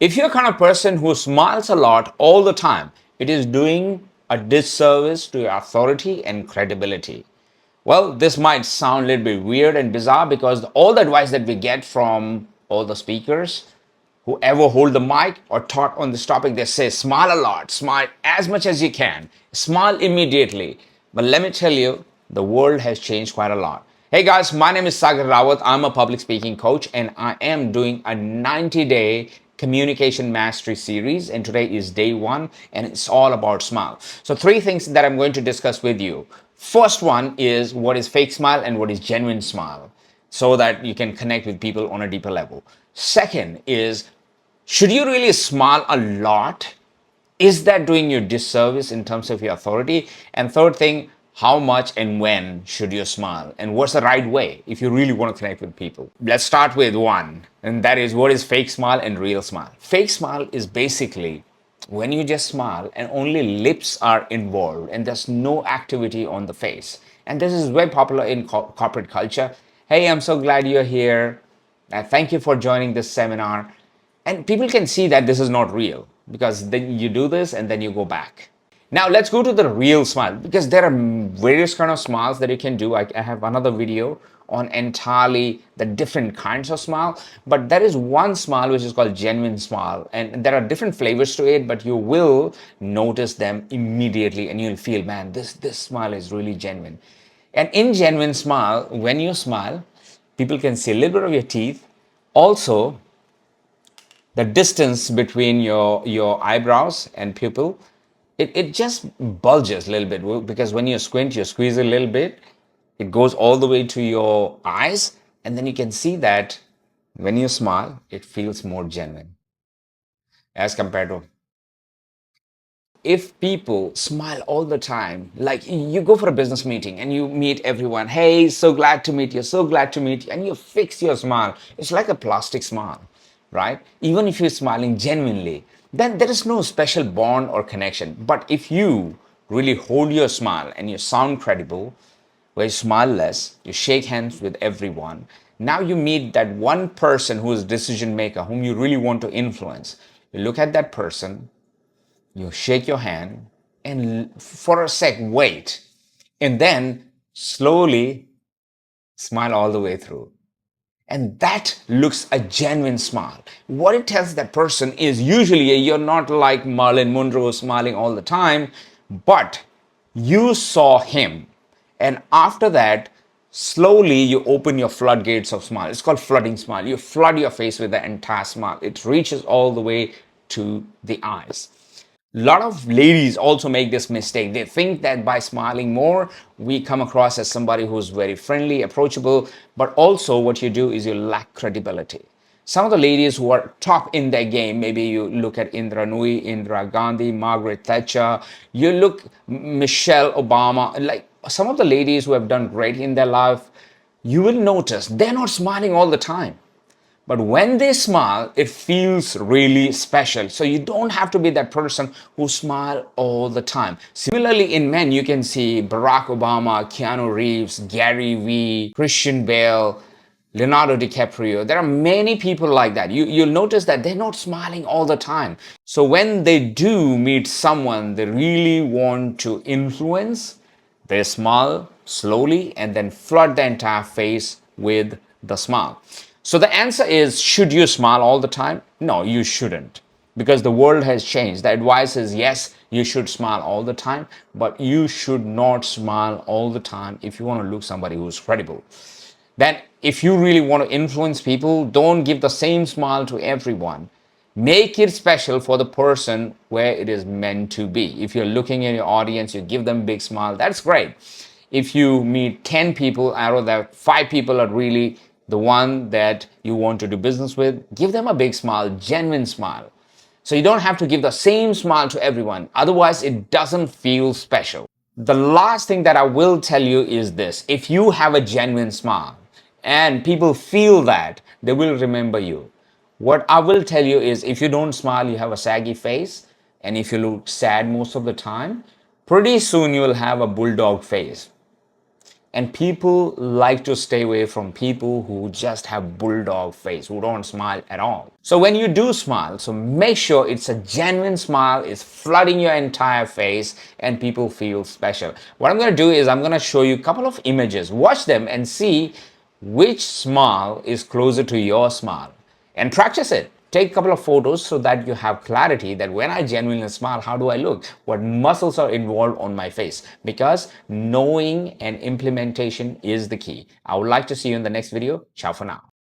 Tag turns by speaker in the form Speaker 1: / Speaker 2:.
Speaker 1: If you're kind of person who smiles a lot all the time, it is doing a disservice to your authority and credibility. Well, this might sound a little bit weird and bizarre because all the advice that we get from all the speakers who ever hold the mic or talk on this topic, they say smile a lot, smile as much as you can, smile immediately. But let me tell you, the world has changed quite a lot. Hey guys, my name is Sagar Rawat. I'm a public speaking coach and I am doing a 90-day communication mastery series, and today is day one and it's all about smile. So three things that I'm going to discuss with you. First one is what is fake smile and what is genuine smile, so that you can connect with people on a deeper level. Second is, should you really smile a lot? Is that doing you disservice in terms of your authority? And third thing, how much and when should you smile? And what's the right way if you really want to connect with people? Let's start with one, and that is what is fake smile and real smile. Fake smile is basically when you just smile and only lips are involved and there's no activity on the face. And this is very popular in corporate culture. Hey, I'm so glad you're here. Thank you for joining this seminar. And people can see that this is not real because then you do this and then you go back. Now let's go to the real smile, because there are various kind of smiles that you can do. I have another video on entirely the different kinds of smile, but there is one smile which is called genuine smile, and there are different flavors to it, but you will notice them immediately and you'll feel, man, this smile is really genuine. And in genuine smile, when you smile, people can see a little bit of your teeth. Also, the distance between your eyebrows and pupil, it just bulges a little bit, because when you squint, you squeeze a little bit, it goes all the way to your eyes, and then you can see that when you smile, it feels more genuine as compared to if people smile all the time. Like you go for a business meeting and you meet everyone, hey, so glad to meet you, so glad to meet you, and you fix your smile. It's like a plastic smile, right? Even if you're smiling genuinely, then there is no special bond or connection. But if you really hold your smile and you sound credible, where you smile less, you shake hands with everyone. Now you meet that one person who is decision maker, whom you really want to influence. You look at that person, you shake your hand, and for a sec wait, and then slowly smile all the way through. And that looks a genuine smile. What it tells that person is usually you're not like Marilyn Monroe smiling all the time, but you saw him. And after that, slowly you open your floodgates of smile. It's called flooding smile. You flood your face with the entire smile. It reaches all the way to the eyes. A lot of ladies also make this mistake. They think that by smiling more, we come across as somebody who's very friendly, approachable, but also what you do is you lack credibility. Some of the ladies who are top in their game, maybe you look at Indra Nooyi, Indira Gandhi, Margaret Thatcher, you look Michelle Obama, like some of the ladies who have done great in their life, you will notice they're not smiling all the time. But when they smile, it feels really special. So you don't have to be that person who smile all the time. Similarly, in men, you can see Barack Obama, Keanu Reeves, Gary Vee, Christian Bale, Leonardo DiCaprio. There are many people like that. You'll notice that they're not smiling all the time. So when they do meet someone they really want to influence, they smile slowly and then flood the entire face with the smile. So the answer is, should you smile all the time? No, you shouldn't. Because the world has changed. The advice is, yes, you should smile all the time, but you should not smile all the time if you want to look somebody who's credible. Then if you really want to influence people, don't give the same smile to everyone. Make it special for the person where it is meant to be. If you're looking in your audience, you give them a big smile, that's great. If you meet 10 people, out of that 5 people are really the one that you want to do business with, give them a big smile, genuine smile. So you don't have to give the same smile to everyone. Otherwise, it doesn't feel special. The last thing that I will tell you is this. If you have a genuine smile and people feel that, they will remember you. What I will tell you is, if you don't smile, you have a saggy face. And if you look sad most of the time, pretty soon you will have a bulldog face. And people like to stay away from people who just have bulldog face, who don't smile at all. So when you do smile, so make sure it's a genuine smile, it's flooding your entire face and people feel special. What I'm going to do is I'm going to show you a couple of images. Watch them and see which smile is closer to your smile and practice it. Take a couple of photos so that you have clarity that when I genuinely smile, how do I look? What muscles are involved on my face? Because knowing and implementation is the key. I would like to see you in the next video. Ciao for now.